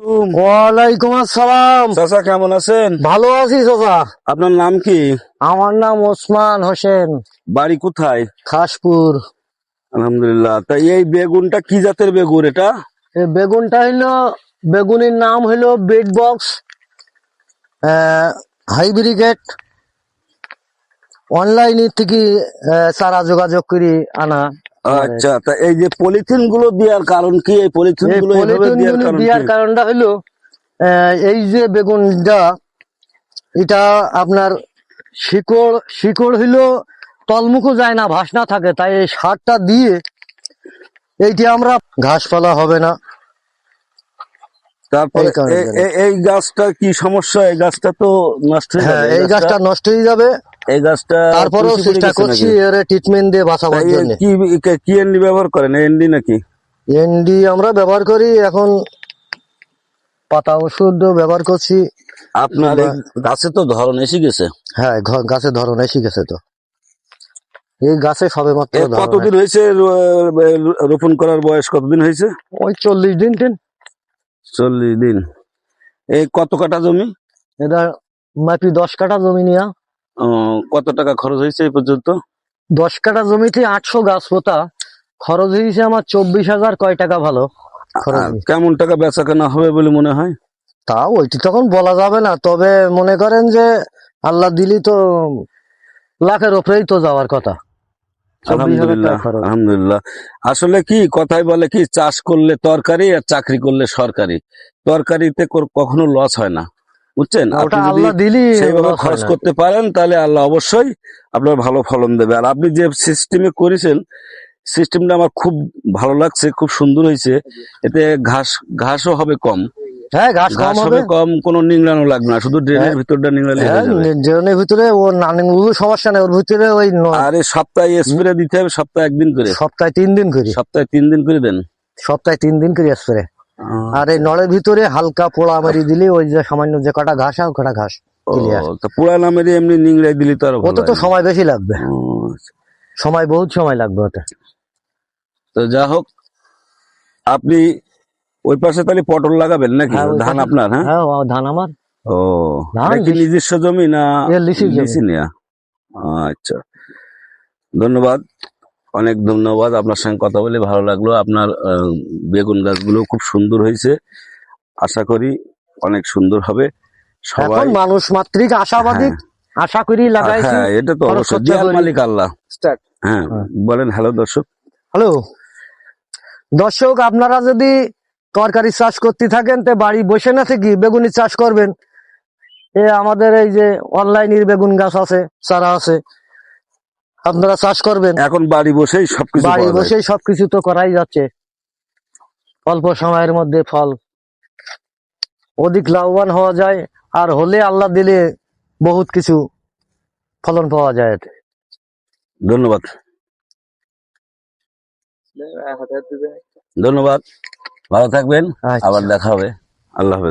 ওয়ালাইকুম আসসালাম। চাচা কেমন আছেন? ভালো আছি চাচা। আপনার নাম কি? আমার নাম ওসমান হোসেন, বাড়ি কোথায়? খাসপুর। আলহামদুলিল্লাহ। তা এই বেগুনটা কি জাতের বেগুন এটা? এই বেগুনটা হইলো, বেগুনের নাম হইলো বেড বক্স হাইব্রিড। অনলাইনে থেকে চারা যোগাযোগ করে আনা। আচ্ছা, তা এই যে পলিথিন গুলো দেওয়ার কারণ কি? এই পলিথিন এই গুলো এইভাবে পলিথিন দেওয়ার গুলি কারণ দেওয়ার কি? কারণটা হইলো এই যে বেগুনটা, এটা আপনার শিকড় শিকড় হইলো তলমুখও যায় না, ভাসনা থাকে, তাই এই সারটা দিয়ে এইটি আমরা ঘাসপালা হবে না। তারপরে এই কারণের জন্য। এই গাছটা কি সমস্যা? এই গাছটা তো নষ্ট হয়ে হ্যাঁ, যাবে। এই গাছটা নষ্ট হয়ে যাবে। এই গাছটা তারপরেও পচে পড়ে চেষ্টা গেছে করছি নাকি? এর ট্রিটমেন্ট দিয়ে বাঁচাবার তাই জন্য। কি কি এনডি ব্যবহার করেন? এনডি নাকি? এনডি আমরা ব্যবহার করি, এখন পাতা ওষুধ ব্যবহার করছি। আপনার এই গাছে তো ধরন এসে গেছে। হ্যাঁ, গাছের ধরন এসে গেছে। তো এই গাছে সবে মাত্র ধরন কতদিন হয়েছে রোপণ করার বয়স কতদিন হয়েছে? ওই 40 দিন। 40 দিন। এই কত কাঠা জমি? এটা মাটি 10 কাঠা জমি নিয়া। কত টাকা খরচ হয়েছে এই পর্যন্ত? 10 কাঠা জমিতে 800 গাছ পোতা। খরচ হয়েছে আমার 24,000। কয় টাকা ভালো খরচ হয়েছে। কেমন টাকা বেচা কেনা হবে বলে মনে হয়? তা ওইটি তখন বলা যাবে না, তবে মনে করেন যে আল্লাহ দিলি তো লাখের উপরেই তো যাওয়ার কথা। 24,000 আলহামদুলিল্লাহ, টাকা খরচ। আলহামদুলিল্লাহ। আসলে কি কথাই বলে কি, চাষ করলে তরকারি আর চাকরি করলে সরকারি। তরকারিতে কখনো লস হয় না, বুঝছেন? আপনি ওটা যদি আল্লাহ দিলি সেইভাবে লস হয় খরচ না। করতে পারেন তাহলে আল্লাহ অবশ্যই আপনার ভালো ফলন দেবে। আর আপনি যে সিস্টেমে করেছেন, সিস্টেমটা আমার খুব ভালো লাগছে, খুব সুন্দর হয়েছে। এতে ঘাসও হবে কম। হ্যাঁ, ঘাস কম ঘাস হবে। হবে কম, কোনো নিংড়ানো লাগবে না, শুধু ড্রেনের ভিতরটা নিংড়ালে হ্যাঁ, হয়ে যাবে। ড্রেনের ভিতরে ওর নানান সমস্যা নেই, ওর ভিতরে ওই আর এই সপ্তাহে স্প্রে দিতে হবে, সপ্তাহে 1 দিন করে। সপ্তাহে 3 দিন করি। সপ্তাহে 3 দিন করে দেন। সপ্তাহে 3 দিন করি স্প্রে। আর এই নড়ের ভিতরে হালকা পোড়া মারি দিলে ওই যে সামান্য যে কটা ঘাস আর কটা ঘাস ক্লিয়ার। তো পুরা নামের এমনি নিংড়াই দিলি তো আরো ভালো ওতে তো হয় না? সময় বেশি লাগবে, ও, বহুত সময় লাগবে ওতে। তো যা হোক, আপনি ওই পাশে তাহলে পটল লাগাবেন নাকি? হ্যাঁ, ওই ধান পাশে। আপনার? হ্যাঁ। হ্যাঁ, ধান আমার। ও, ধান এটা কি নিজস্ব জমি না লিচি জমি। লিচি নেয়া? আচ্ছা, ধন্যবাদ, অনেক ধন্যবাদ। আপনার সঙ্গে কথা বলে ভালো লাগলো। আপনার বেগুন গাছগুলো খুব সুন্দর হয়েছে, আশা করি অনেক সুন্দর হবে। এখন সবাই মানুষ মাত্রিক আশাবাদী, হ্যাঁ, আশা করি লাগাইছি। হ্যাঁ, এটা তো খরচ অবশ্যই খরচা দেয়াল করি। মালিক আল্লাহ। স্টার্ট। হ্যাঁ, বলেন। হ্যালো দর্শক। হ্যালো দর্শক, আপনারা যদি তরকারি চাষ করতে থাকেন তো বাড়ি বসে না থেকে বেগুনি চাষ করবেন। আমাদের এই যে অনলাইনের বেগুন গাছ আছে, চারা আছে, আপনারা চাষ করবেন। এখন বাড়ি বসেই সবকিছু বাড়ি পাওয়া যায়। বসেই সবকিছু তো করাই যাচ্ছে, অল্প সময়ের মধ্যে ফল, অধিক লাভবান হওয়া যায়। আর হলে আল্লাহ দিলে বহুত কিছু ফলন পাওয়া যায় এতে। ধন্যবাদ, ধন্যবাদ। ভালো থাকবেন, আচ্ছা। আবার দেখা হবে। আল্লাহ হাফেজ।